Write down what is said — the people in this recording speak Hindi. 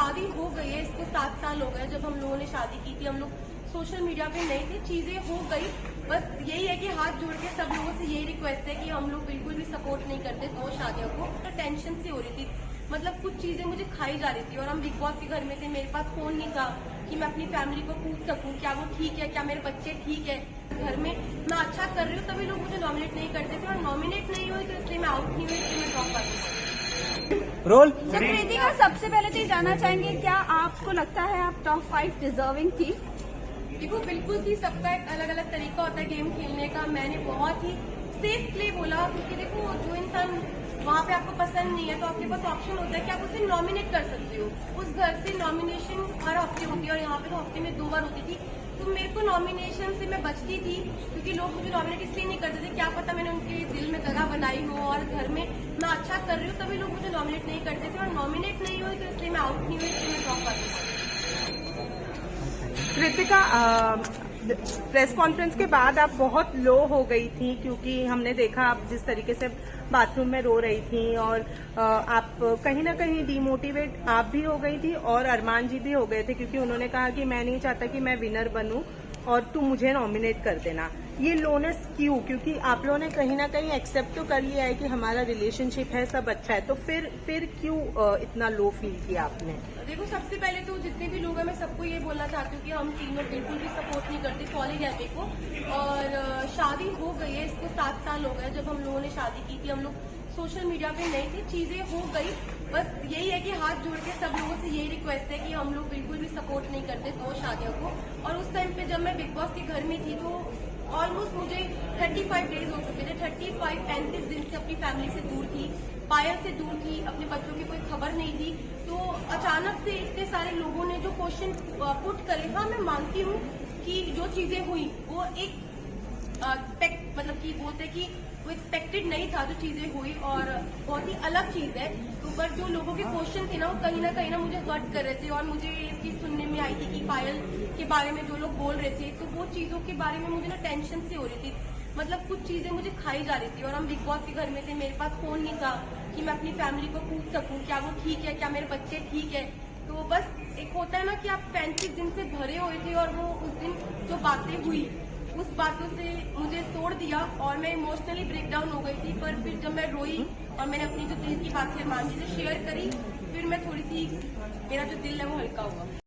शादी हो गई है, इसको 7 साल हो गए जब हम लोगों ने शादी की थी। हम लोग सोशल मीडिया पे नए थे, चीजें हो गई। बस यही है कि हाथ जोड़ के सब लोगों से यही रिक्वेस्ट है कि हम लोग बिल्कुल भी सपोर्ट नहीं करते दो शादियों को। तो टेंशन सी हो रही थी, मतलब कुछ चीजें मुझे खाई जा रही थी। और हम बिग बॉस के घर में थे, मेरे पास फोन नहीं था कि मैं अपनी फैमिली को पूछ सकूं क्या वो ठीक है, क्या मेरे बच्चे ठीक है। घर में मैं अच्छा कर रही हूँ तभी लोग मुझे नॉमिनेट नहीं करते थे, और नॉमिनेट नहीं हुई तो इसलिए मैं आउट नहीं हुई, इसलिए मैं ड्रॉप कर दी। रोल कृतिका, सबसे पहले तो ये जानना चाहेंगे, क्या आपको लगता है आप टॉप 5 डिजर्विंग थी? देखो बिल्कुल ही सबका एक अलग अलग तरीका होता है गेम खेलने का। मैंने बहुत ही सेफ प्ले बोला, क्योंकि देखो जो इंसान वहाँ पे आपको पसंद नहीं है तो आपके पास ऑप्शन होता है कि आप उसे नॉमिनेट कर सकते हो। उस घर से नॉमिनेशन हर हफ्ते होती है और यहाँ पे तो हफ्ते में 2 बार होती थी। तो मेरे को नॉमिनेशन से मैं बचती थी, क्योंकि लोग मुझे नॉमिनेट इसलिए नहीं करते थे, क्या पता मैंने उनके दिल में जगह बनाई हो और घर में मैं अच्छा कर रही हूँ तभी लोग मुझे नॉमिनेट नहीं करते थे। और नॉमिनेट नहीं हुई तो इसलिए मैं आउट नहीं हुई, इसलिए मैं ड्रॉप कर दी। कृतिका, प्रेस कॉन्फ्रेंस के बाद आप बहुत लो हो गई थी, क्योंकि हमने देखा आप जिस तरीके से बाथरूम में रो रही थी और आप कहीं ना कहीं डीमोटिवेट आप भी हो गई थी और अरमान जी भी हो गए थे, क्योंकि उन्होंने कहा कि मैं नहीं चाहता कि मैं विनर बनूं और तू मुझे नॉमिनेट कर देना। ये लोनेस क्यों? क्योंकि आप लोगों ने कहीं ना कहीं एक्सेप्ट तो कर लिया है कि हमारा रिलेशनशिप है, सब अच्छा है, तो फिर क्यों इतना लो फील किया आपने? देखो सबसे पहले तो जितने भी लोग हैं मैं सबको ये बोलना चाहती हूँ कि हम तीनों बिल्कुल भी सपोर्ट नहीं करते कॉलेज एपी को। और शादी हो गई है, इसको 7 साल हो गए जब हम लोगों ने शादी की थी। हम लोग सोशल मीडिया पे नए थे, चीजें हो गई। बस यही है कि हाथ जोड़ के सब लोगों से यही रिक्वेस्ट है कि हम लोग बिल्कुल भी सपोर्ट नहीं करते दो शादियों को। और उस टाइम पे जब मैं बिग बॉस के घर में थी तो ऑलमोस्ट मुझे 35 डेज हो चुके थे। 35 दिन से अपनी फैमिली से दूर थी, पायल से दूर थी, अपने बच्चों की कोई खबर नहीं थी। तो अचानक से इतने सारे लोगों ने जो क्वेश्चन पुट करे, हाँ मैं मानती हूँ कि जो चीजें हुई वो एक मतलब कि बोलते कि वो एक्सपेक्टेड नहीं था जो चीजें हुई, और बहुत ही अलग चीज है। तो पर जो लोगों के क्वेश्चन थे ना वो कहीं ना मुझे हर्ट कर रहे थे। और मुझे ये चीज सुनने में आई थी कि पायल के बारे में जो लोग बोल रहे थे, तो वो चीजों के बारे में मुझे ना टेंशन सी हो रही थी। मतलब कुछ चीजें मुझे खाई जा रही थी। और हम बिग बॉस के घर में थे, मेरे पास फोन नहीं था कि मैं अपनी फैमिली को पूछ सकूं क्या वो ठीक है, क्या मेरे बच्चे ठीक है। तो बस एक होता है ना कि आप 35 दिन से भरे हुए थे, और वो उस दिन जो बातें हुई उस बातों से मुझे तोड़ दिया और मैं इमोशनली ब्रेकडाउन हो गई थी। पर फिर जब मैं रोई और मैंने अपनी जो दिल की बात अरमान जी से शेयर करी, फिर मैं थोड़ी सी, मेरा जो दिल है वो हल्का हुआ।